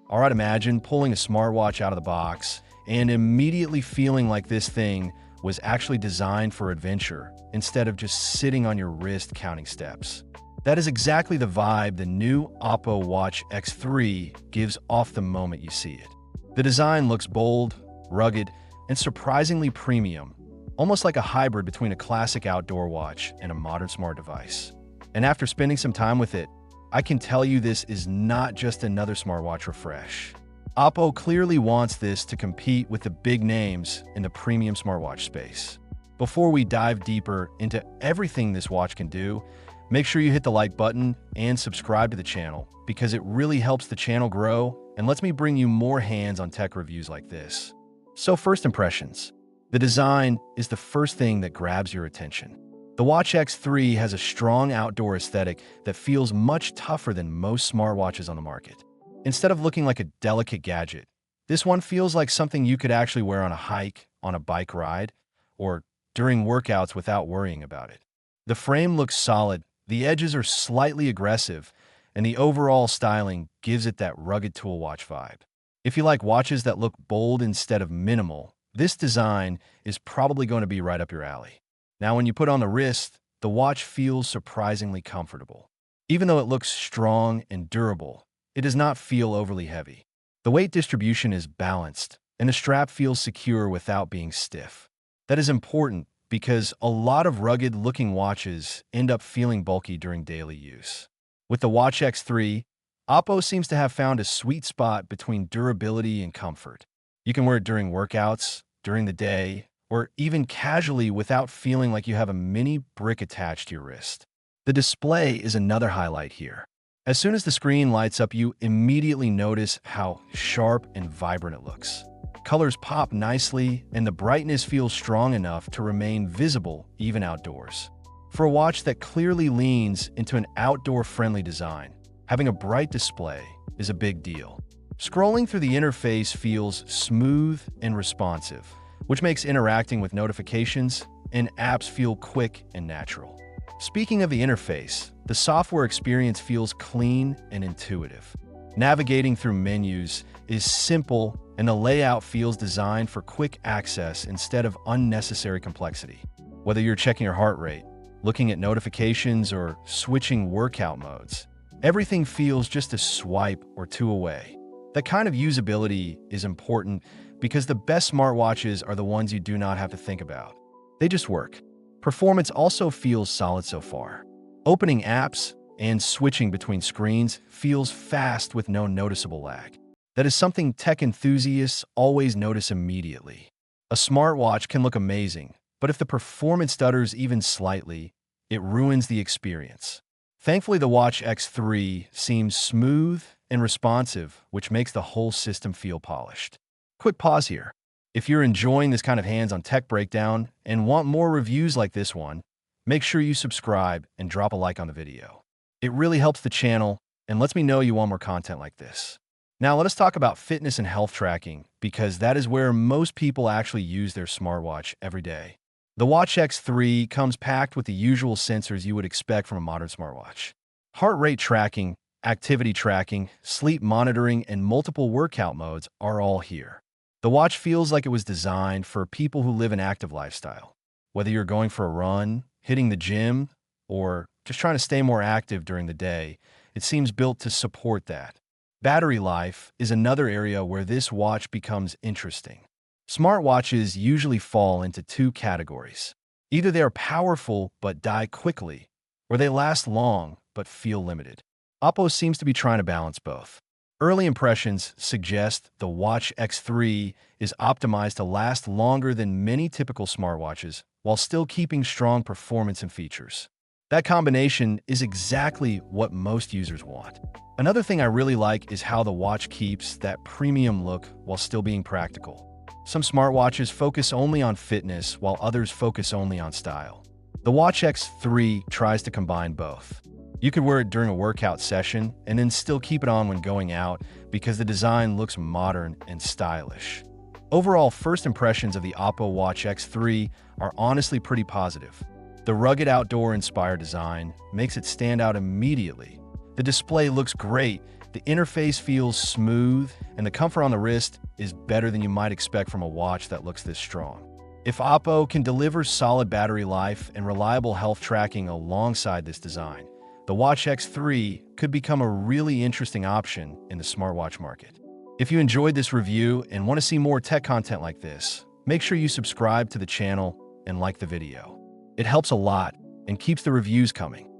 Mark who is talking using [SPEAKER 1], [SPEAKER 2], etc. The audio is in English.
[SPEAKER 1] Alright, imagine pulling a smartwatch out of the box and immediately feeling like this thing was actually designed for adventure instead of just sitting on your wrist counting steps. That is exactly the vibe the new OPPO Watch X3 gives off the moment you see it. The design looks bold, rugged, and surprisingly premium, almost like a hybrid between a classic outdoor watch and a modern smart device. And after spending some time with it, I can tell you this is not just another smartwatch refresh. OPPO clearly wants this to compete with the big names in the premium smartwatch space. Before we dive deeper into everything this watch can do, make sure you hit the like button and subscribe to the channel because it really helps the channel grow and lets me bring you more hands-on tech reviews like this. So first impressions. The design is the first thing that grabs your attention. The Watch X3 has a strong outdoor aesthetic that feels much tougher than most smartwatches on the market. Instead of looking like a delicate gadget, this one feels like something you could actually wear on a hike, on a bike ride, or during workouts without worrying about it. The frame looks solid, the edges are slightly aggressive, and the overall styling gives it that rugged tool watch vibe. If you like watches that look bold instead of minimal, this design is probably going to be right up your alley. Now, when you put on the wrist, the watch feels surprisingly comfortable. Even though it looks strong and durable, it does not feel overly heavy. The weight distribution is balanced, and the strap feels secure without being stiff. That is important because a lot of rugged-looking watches end up feeling bulky during daily use. With the Watch X3, OPPO seems to have found a sweet spot between durability and comfort. You can wear it during workouts, during the day, or even casually without feeling like you have a mini brick attached to your wrist. The display is another highlight here. As soon as the screen lights up, you immediately notice how sharp and vibrant it looks. Colors pop nicely, and the brightness feels strong enough to remain visible even outdoors. For a watch that clearly leans into an outdoor-friendly design, having a bright display is a big deal. Scrolling through the interface feels smooth and responsive, which makes interacting with notifications and apps feel quick and natural. Speaking of the interface, the software experience feels clean and intuitive. Navigating through menus is simple, and the layout feels designed for quick access instead of unnecessary complexity. Whether you're checking your heart rate, looking at notifications, or switching workout modes, everything feels just a swipe or two away. That kind of usability is important because the best smartwatches are the ones you do not have to think about. They just work. Performance also feels solid so far. Opening apps and switching between screens feels fast with no noticeable lag. That is something tech enthusiasts always notice immediately. A smartwatch can look amazing, but if the performance stutters even slightly, it ruins the experience. Thankfully, the Watch X3 seems smooth and responsive, which makes the whole system feel polished. Quick pause here. If you're enjoying this kind of hands-on tech breakdown and want more reviews like this one, make sure you subscribe and drop a like on the video. It really helps the channel and lets me know you want more content like this. Now let us talk about fitness and health tracking because that is where most people actually use their smartwatch every day. The Watch X3 comes packed with the usual sensors you would expect from a modern smartwatch. Heart rate tracking, activity tracking, sleep monitoring, and multiple workout modes are all here. The watch feels like it was designed for people who live an active lifestyle. Whether you're going for a run, hitting the gym, or just trying to stay more active during the day, it seems built to support that. Battery life is another area where this watch becomes interesting. Smartwatches usually fall into two categories. Either they are powerful but die quickly, or they last long but feel limited. OPPO seems to be trying to balance both. Early impressions suggest the Watch X3 is optimized to last longer than many typical smartwatches while still keeping strong performance and features. That combination is exactly what most users want. Another thing I really like is how the watch keeps that premium look while still being practical. Some smartwatches focus only on fitness while others focus only on style. The Watch X3 tries to combine both. You could wear it during a workout session and then still keep it on when going out because the design looks modern and stylish. Overall, first impressions of the OPPO Watch X3 are honestly pretty positive. The rugged outdoor-inspired design makes it stand out immediately. The display looks great The interface feels smooth, and the comfort on the wrist is better than you might expect from a watch that looks this strong. If OPPO can deliver solid battery life and reliable health tracking alongside this design, the Watch X3 could become a really interesting option in the smartwatch market. If you enjoyed this review and want to see more tech content like this, make sure you subscribe to the channel and like the video. It helps a lot and keeps the reviews coming.